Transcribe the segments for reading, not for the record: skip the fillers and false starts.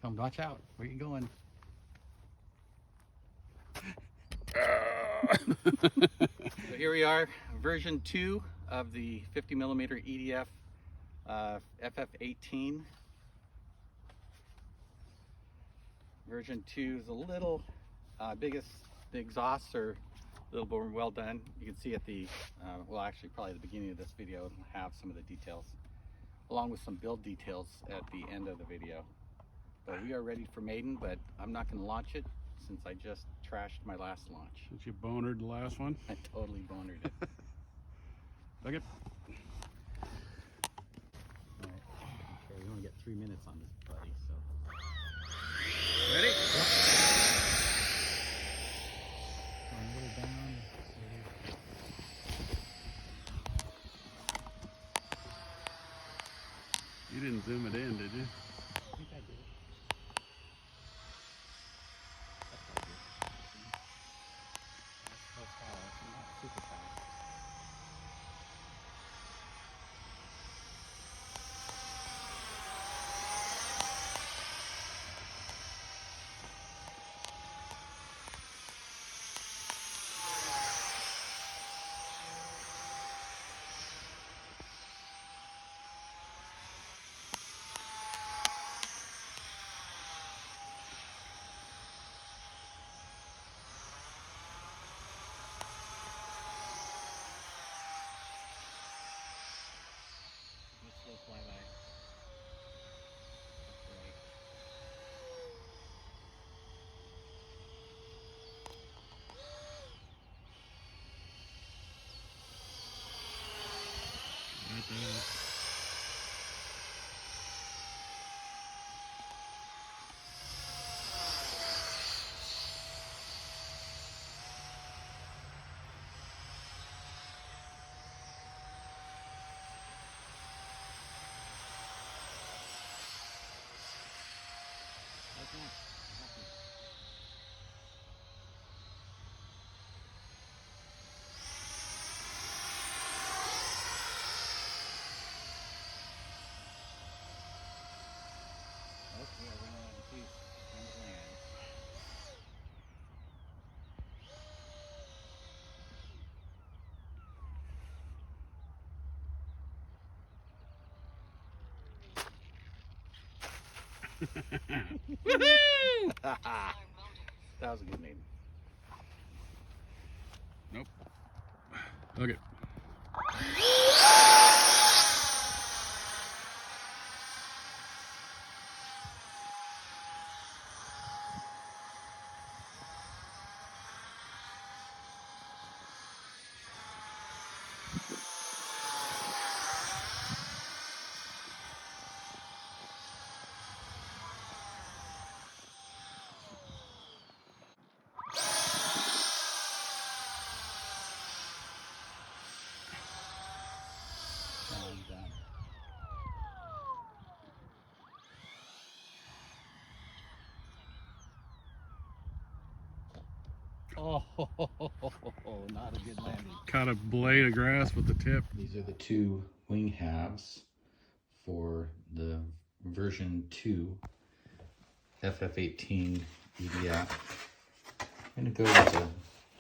Come, watch out. Where you going? So here we are, version 2 of the 50mm EDF FF-18. Version 2 is a little the exhausts are a little more well done. You can see at the, well actually probably the beginning of this video it'll have some of the details, along with some build details at the end of the video. But we are ready for Maiden, but I'm not going to launch it since I just trashed my last launch. Since you bonered the last one? I totally bonered it. Okay. Alright, okay, we only get 3 minutes on this buddy, so. Ready? Yep. Going a little down. You didn't zoom it in, did you? I think I did. That's what I did. That's so fast, not super fast. Slow flyby. Right. Right there. Like that. Happy. Oh, we are running out of juice. Time to land. Woohoo! That was a good Maiden. Nope. Okay. I'm done. Oh, not a good landing. Caught a blade of grass with the tip. These are the two wing halves for the version 2 FF-18 EDF. I'm going to go with a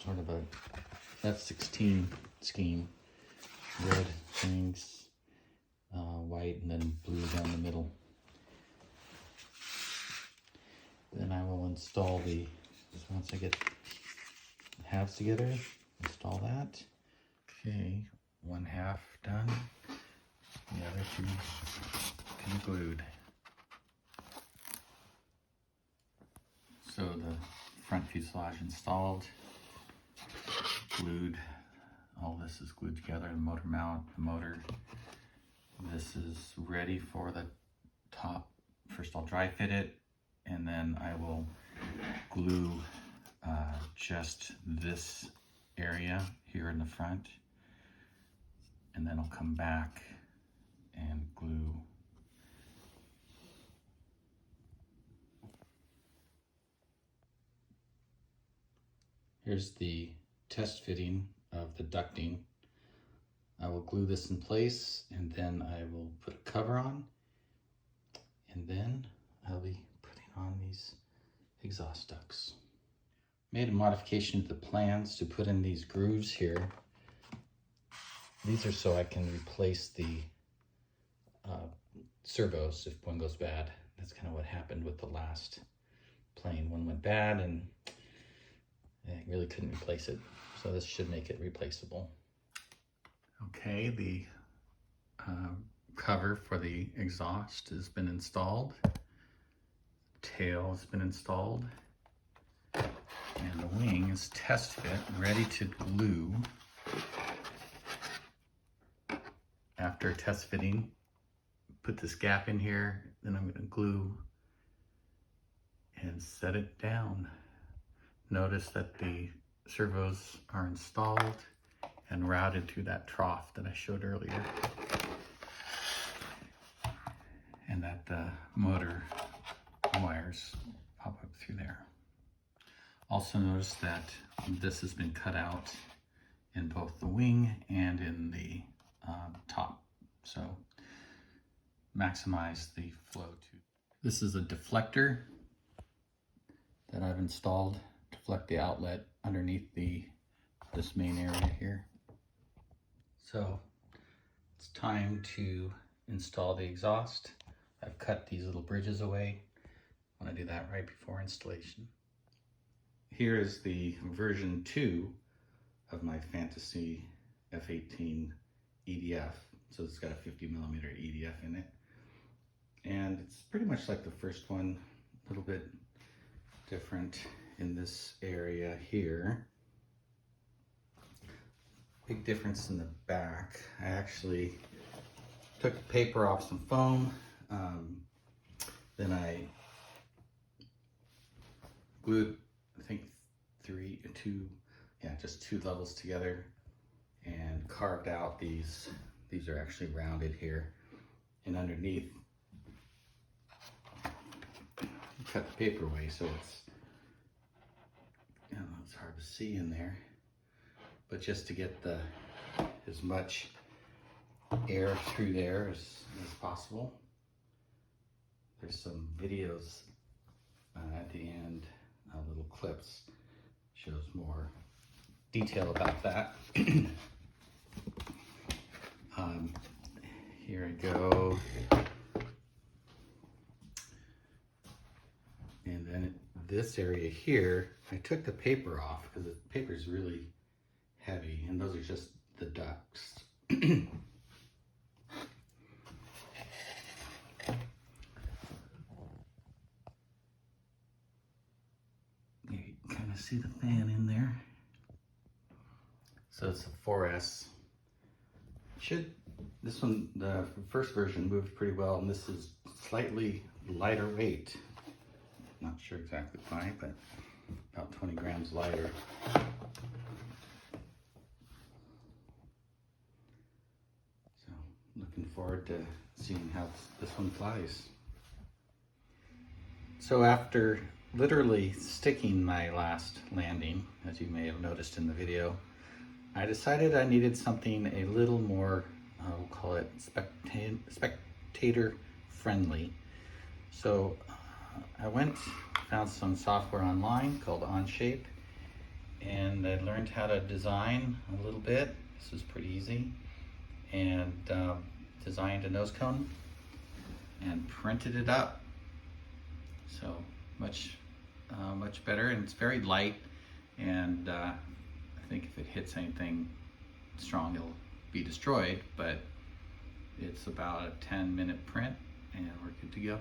sort of a F-16 scheme. Red wings, white, and then blue down the middle. Then I will install just once I get the halves together, install that. Okay, one half done. The other two glued. So the front fuselage installed, glued. All this is glued together, the motor mount, the motor. This is ready for the top. First I'll dry fit it, and then I will glue just this area here in the front. And then I'll come back and glue here's the test fitting of the ducting. I will glue this in place, and then I will put a cover on, and then I'll be putting exhaust ducts. Made a modification to the plans to put in these grooves here. These are so I can replace the servos if one goes bad. That's kind of what happened with the last plane. One went bad and I really couldn't replace it. So this should make it replaceable. Okay, the cover for the exhaust has been installed. Tail has been installed. And the wing is test fit, ready to glue. After test fitting, put this gap in here, then I'm going to glue and set it down. Notice that the servos are installed and routed through that trough that I showed earlier. And that the motor wires pop up through there. Also notice that this has been cut out in both the wing and in the top. So maximize the flow to. This is a deflector that I've installed to deflect the outlet underneath this main area here. So it's time to install the exhaust. I've cut these little bridges away. I want to do that right before installation. Here is the version 2 of my Fantasy F-18 EDF. So it's got a 50mm EDF in it. And it's pretty much like the first one, a little bit different in this area here. Big difference in the back. I actually took the paper off some foam, then I glued, I think just two levels together and carved out these. These are actually rounded here, and underneath cut the paper away so it's, it's hard to see in there, but just to get as much air through there as possible. There's some videos at the end, little clips, shows more detail about that. Here I go. And then this area here, I took the paper off because the paper is really heavy, and those are just the ducts. You kind of see the fan in there. So it's a 4S. This one, the first version moved pretty well, and this is slightly lighter weight. Not sure exactly why, but about 20 grams lighter. So looking forward to seeing how this one flies. So after literally sticking my last landing, as you may have noticed in the video, I decided I needed something a little more, we'll call it spectator friendly. So I found some software online called Onshape, and I learned how to design a little bit. This was pretty easy, and designed a nose cone and printed it up. So much better, and it's very light, and I think if it hits anything strong, it'll be destroyed, but it's about a 10-minute print, and we're good to go.